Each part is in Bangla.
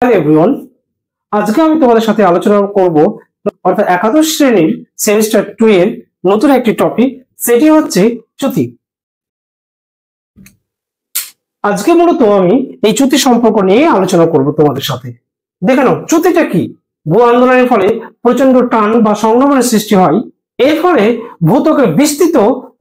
হ্যালো এভরিওয়ান, আজকে আমি তোমাদের সাথে আলোচনা করব অর্থাৎ একাদশ শ্রেণীর সেমিস্টার 2 এর নতুন একটি টপিক, সেটি হচ্ছে চ্যুতি। আজকে মূলত আমি এই চ্যুতি সম্পর্ক নিয়ে আলোচনা করব তোমাদের সাথে। দেখে নাও, চ্যুতিটা কি? ভূ আন্দোলনের ফলে প্রচন্ড টান বা সংক্রমণের সৃষ্টি হয়। এর ফলে ভূত্বকের বিস্তৃত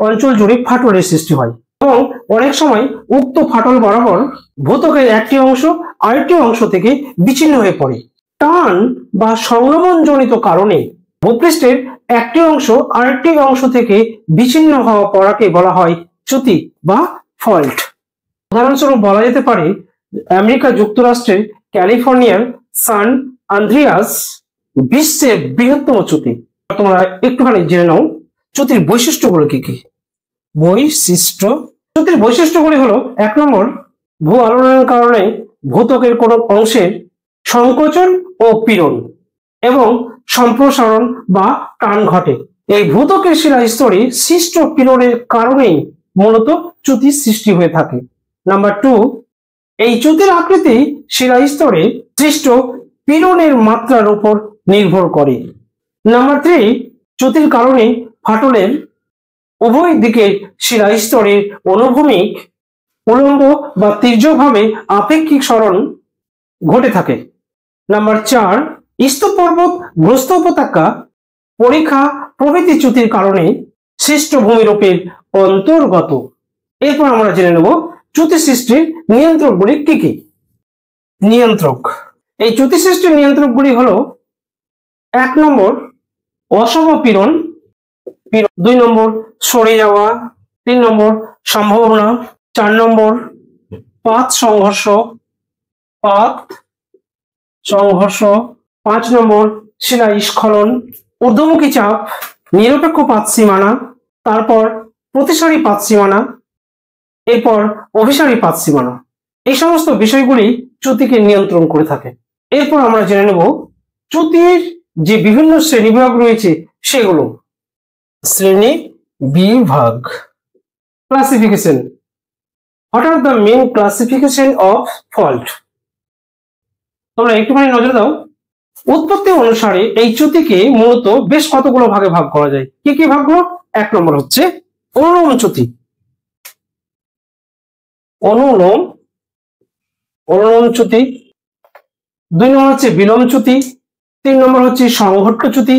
অঞ্চল জুড়ে ফাটলের সৃষ্টি হয় এবং অনেক সময় উক্ত ফাটল বরাবর ভূত্বকের একটি অংশ আরেকটি অংশ থেকে বিচ্ছিন্ন হয়ে পড়ে। টান বা সংক্রমণ জনিত কারণে ভূপৃষ্ঠের একটি অংশ আরেকটি অংশ থেকে বিচ্ছিন্ন হওয়া পড়াকে বলা হয় চ্যুতি বা ফল্ট। উদাহরণস্বরূপ বলা যেতে পারে আমেরিকা যুক্তরাষ্ট্রের ক্যালিফোর্নিয়ার সান আন্দ্রিয়াস বিশ্বের বৃহত্তম চ্যুতি। তোমরা একটুখানি জেনে নাও চ্যুতির বৈশিষ্ট্যগুলো কি কি। চ্যুতির বৈশিষ্ট্যগুলি হলো, 1 নম্বর, ভূ আলোড়নের কারণে ভূত্বকের কোন অংশের সংকোচন ও পীড়ন এবং সম্প্রসারণ বা টান ঘটে। এই ভূত্বকের শিলা স্তরে সৃষ্ট পীড়নের কারণেই মূলত চ্যুতির সৃষ্টি হয়ে থাকে। নাম্বার 2, এই চ্যুতির আকৃতি শিলা স্তরে সৃষ্ট পীড়নের মাত্রার উপর নির্ভর করে। নাম্বার 3, চ্যুতির কারণে ফাটলের উভয় দিকের শিলা স্তরের অনুভূমিক, উলম্ব বা তির্যকভাবে আপেক্ষিক সরণ ঘটে থাকে। নাম্বার 4, স্তূপ পর্বত, গ্রস্ত উপত্যকা, পরিখা প্রভৃতি চ্যুতির কারণে সৃষ্ট ভূমিরূপের অন্তর্গত। এরপর আমরা জেনে নেব চ্যুতি সৃষ্টির নিয়ন্ত্রকগুলি কি কি। নিয়ন্ত্রক। এই চ্যুতি সৃষ্টির নিয়ন্ত্রকগুলি হলো, 1 নম্বর, অসম পীড়ন, 2 নম্বর, সরে যাওয়া, 3 নম্বর, সম্ভাবনা, 4 নম্বর, পাত সংঘর্ষ, 5 নম্বর, শিলা স্খলন, ঊর্ধ্বমুখী চাপ, নিরপেক্ষ পাত সীমানা, তারপর প্রতিসারী পাত সীমানা, এরপর অভিসারী পাত সীমানা। এই সমস্ত বিষয়গুলি চ্যুতিকে নিয়ন্ত্রণ করে থাকে। এরপর আমরা জেনে নেব চ্যুতির যে বিভিন্ন শ্রেণীবিভাগ রয়েছে সেগুলো। শ্রেণী বিভাগ। Classification. What are the main classification of fault? তোমরা একটুখানি নজর দাও। উৎপত্তি অনুসারে এই চ্যুতিকে মূলত বেশ কতগুলো ভাগে ভাগ করা যায়। কি কি ভাগগুলো? 1 নম্বর হচ্ছে অনুলোম চ্যুতি। অনুলোম চ্যুতি। 2 নম্বর হচ্ছে বিলোম চ্যুতি। 3 নম্বর হচ্ছে সংঘট্ট চ্যুতি।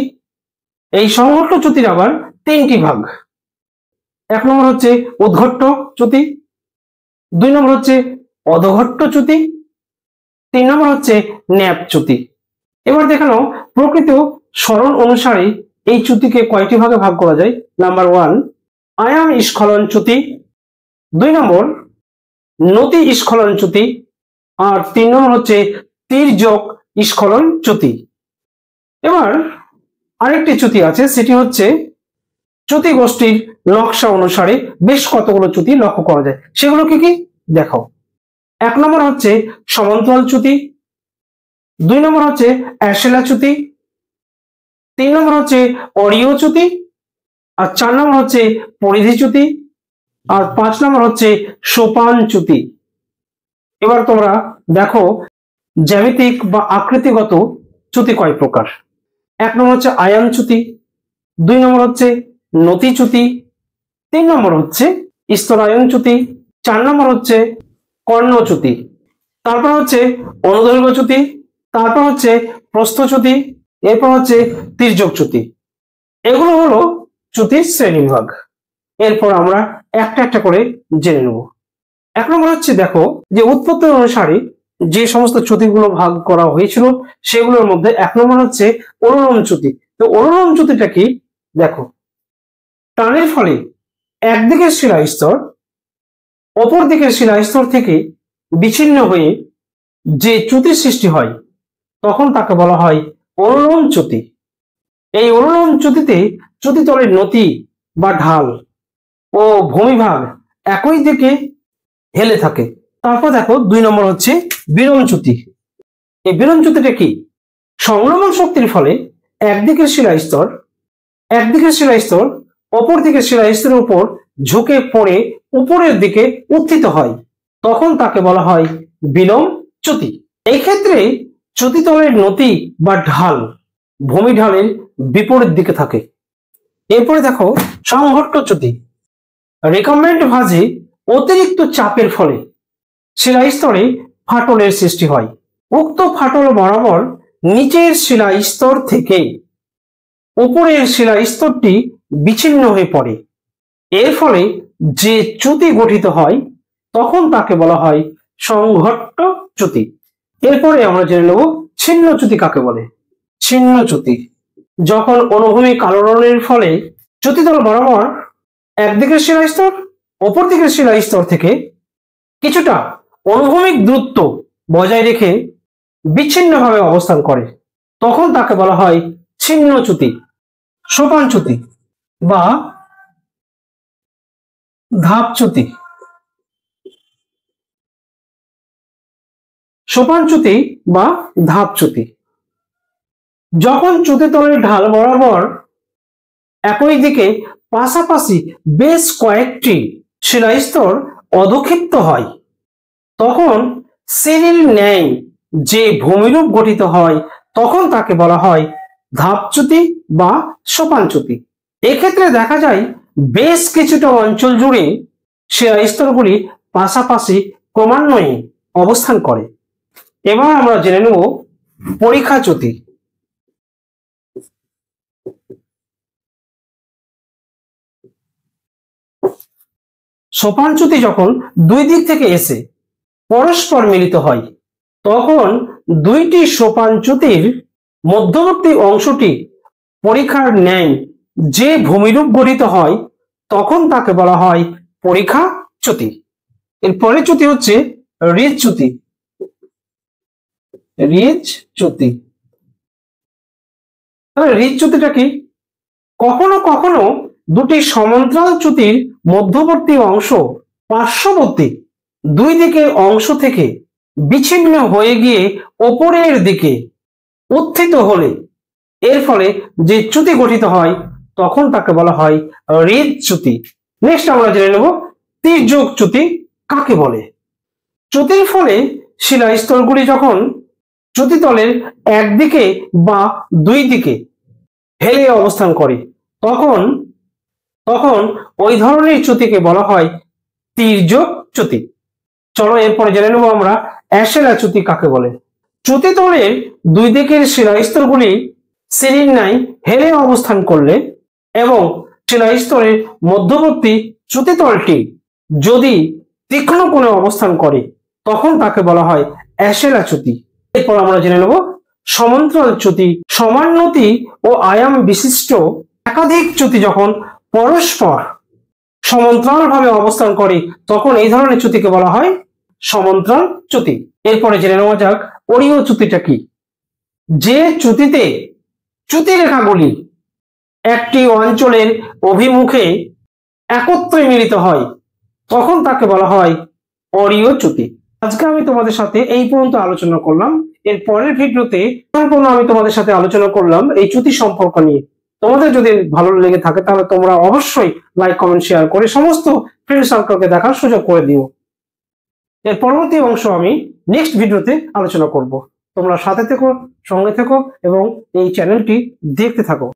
এই সংঘট্ট চ্যুতির আবার 3টি ভাগ। 1 নম্বর হচ্ছে উদ্ঘট্ট চ্যুতি, 2 নম্বর হচ্ছে অধঘট্ট চ্যুতি, 3 নম্বর হচ্ছে ন্যাপ চ্যুতি। এবার দেখানো প্রকৃত সরণ অনুসারে এই চ্যুতিকে কয়টি ভাগে ভাগ করা যায়। নাম্বার 1, আয়াম স্খলন চ্যুতি, 2 নম্বর নতি স্খলন চ্যুতি, আর 3 নম্বর হচ্ছে তির্যক স্খলন চ্যুতি। এবার আরেকটি চ্যুতি আছে, সেটি হচ্ছে চ্যুতি গোষ্ঠীর নকশা অনুসারে বেশ কতগুলো চ্যুতি লক্ষ্য করা যায়। সেগুলো কি কি দেখো। 1 নম্বর হচ্ছে সমান্তরাল চ্যুতি, 2 নম্বর হচ্ছে অ্যাশেলা চ্যুতি, 3 নম্বর হচ্ছে অরিয় চ্যুতি, আর 4 নম্বর হচ্ছে পরিধি চ্যুতি, আর 5 নম্বর হচ্ছে সোপান চ্যুতি। এবার তোমরা দেখো জ্যামিতিক বা আকৃতিগত চ্যুতি কয় প্রকার। 1 নম্বর হচ্ছে আয়াম চ্যুতি, 2 নম্বর হচ্ছে নতি চ্যুতি, 3 নম্বর হচ্ছে স্তরায়ন চ্যুতি, 4 নম্বর হচ্ছে কর্ণ চ্যুতি, তারপর হচ্ছে অনুদৈর্ঘ্য চ্যুতি, তারপর হচ্ছে প্রস্থ চ্যুতি, এরপর হচ্ছে তির্যক চ্যুতি। এগুলো হলো চ্যুতির শ্রেণীবিভাগ। এরপর আমরা একটা একটা করে জেনে নেব। 1 নম্বর হচ্ছে দেখো যে উৎপত্তি অনুসারে যে সমস্ত চ্যুতিগুলো ভাগ করা হয়েছিল সেগুলোর মধ্যে 1 নম্বর হচ্ছে অনুলোম চ্যুতি। তো অনুলোম চ্যুতিটা কি দেখো, টানের ফলে একদিকের শিলা স্তর অপর দিকের শিলা স্তর থেকে বিচ্ছিন্ন হয়ে যে চ্যুতির সৃষ্টি হয় তখন তাকে বলা হয় অনুলোম চ্যুতি। এই অনুলোম চ্যুতিতে চ্যুতিতলের নতি বা ঢাল ও ভূমিভাগ একই দিকে হেলে থাকে। তারপর দেখো 2 নম্বর হচ্ছে বিলোম চ্যুতি। এই বিলোম চ্যুতিটা কি, সংক্রমণ শক্তির ফলে একদিকের শিলা স্তর অপর দিকের শিলা স্তরের উপর ঝুঁকে পড়ে উপরের দিকে উত্থিত হয়, তখন তাকে বলা হয় বিলোম চ্যুতি। এই ক্ষেত্রে চ্যুতিতলের নতি বা ঢাল ভূমি ঢালের বিপরীত দিকে থাকে। এরপরে দেখো সংঘট্ট চ্যুতি। রেকম্বেন্ট ভাঁজে অতিরিক্ত চাপের ফলে শিলাস্তরে ফাটলের সৃষ্টি হয়। উক্ত ফাটল বরাবর নিচের শিলাস্তর থেকে উপরের শিলাস্তরটি বিচ্ছিন্ন হয়ে পড়ে। এর ফলে যে চ্যুতি গঠিত হয় তখন তাকে বলা হয় সংঘট্ট চ্যুতি। এরপরে আমরা জেনে নেব ছিন্ন চ্যুতি কাকে বলে। ছিন্ন চ্যুতি যখন অনুভূমিক আলোড়নের ফলে চ্যুতিতল বরাবর একদিকের শিলাস্তর অপর দিকের শিলাস্তর থেকে কিছুটা অনুভূমিক দূরত্ব বজায় রেখে বিচ্ছিন্নভাবে অবস্থান করে, তখন তাকে বলা হয় ছিন্ন চ্যুতি। সোপান চ্যুতি বা ধাপ চ্যুতি। সোপান চ্যুতি বা ধাপ চ্যুতি যখন চ্যুতিতলের ঢাল বরাবর একই দিকে পাশাপাশি বেশ কয়েকটি শিলাস্তর অধক্ষিপ্ত হয়, তখন সিঁড়ির ন্যায় যে ভূমিরূপ গঠিত হয় তখন তাকে বলা হয় ধাপ চ্যুতি বা সোপান চ্যুতি। এক্ষেত্রে দেখা যায় বেশ কিছুটা অঞ্চল জুড়ে শিলাস্তরগুলি পাশাপাশি ক্রমান্বয়ে অবস্থান করে। এবার আমরা জেনে নেব পরিখা চ্যুতি। সোপান চ্যুতি যখন দুই দিক থেকে এসে পরস্পর মিলিত হয় তখন দুইটি সোপান চ্যুতির মধ্যবর্তী অংশটি পরিখার ন্যায় যে ভূমিরূপ গঠিত হয় তখন তাকে বলা হয় পরিখা চ্যুতি। এর পরের চ্যুতি হচ্ছে রিজ চ্যুতি। রিজ চ্যুতি রিজ চ্যুতিটা কি? কখনো কখনো দুটি সমান্তরাল চ্যুতির মধ্যবর্তী অংশ পার্শ্ববর্তী দুই দিকের অংশ থেকে বিচ্ছিন্ন হয়ে গিয়ে ওপরের দিকে উত্থিত হলে এর ফলে যে চ্যুতি গঠিত হয় তখন তাকে বলা হয় রিজ চ্যুতি। নেক্সট আমরা জেনে নেব তির্যক চ্যুতি কাকে বলে। চ্যুতির ফলে শিলাস্তরগুলি যখন চ্যুতিতলের একদিকে বা দুই দিকে হেলে অবস্থান করে তখন ওই ধরনের চ্যুতিকে বলা হয় তির্যক চ্যুতি। চলো এরপরে জেনে নেব আমরা অ্যাশেলা চ্যুতি কাকে বলে। চ্যুতিতলের দুই দিকের শিলাস্তরগুলি সিঁড়ির ন্যায় হেলে অবস্থান করলে এবং শিলাস্তরের মধ্যবর্তী চ্যুতিতলটি যদি তীক্ষ্ণ কোণে অবস্থান করে তখন তাকে বলা হয় অ্যাশেলা চ্যুতি। এরপর আমরা জেনে নেব সমান্তরাল চ্যুতি। সমান নতি ও আয়াম বিশিষ্ট একাধিক চ্যুতি যখন পরস্পর সমান্তরালভাবে অবস্থান করে তখন এই ধরনের চ্যুতিকে বলা হয় সমান্তরাল চ্যুতি। এরপরে জেনে নেওয়া যাক অরীয় চ্যুতিটা কি। যে চ্যুতিতে চ্যুতি রেখাগুলি একটি অঞ্চলের অভিমুখে একত্রে মিলিত হয় তখন তাকে বলা হয় অরীয় চ্যুতি। আজকে আমি তোমাদের সাথে এই পর্যন্ত আলোচনা করলাম। এর পরের ভিডিওতে আমি তোমাদের সাথে আলোচনা করলাম এই চ্যুতি সম্পর্ক নিয়ে। তোমাদের যদি ভালো লেগে থাকে তাহলে তোমরা অবশ্যই লাইক কমেন্ট শেয়ার করে সমস্ত ফ্রেন্ড সার্কেলকে দেখার সুযোগ করে দিও। এর পরবর্তী অংশ আমি নেক্সট ভিডিওতে আলোচনা করব। তোমরা সাথে থেকো, সঙ্গে থেকো এবং এই চ্যানেলটি দেখতে থাকো।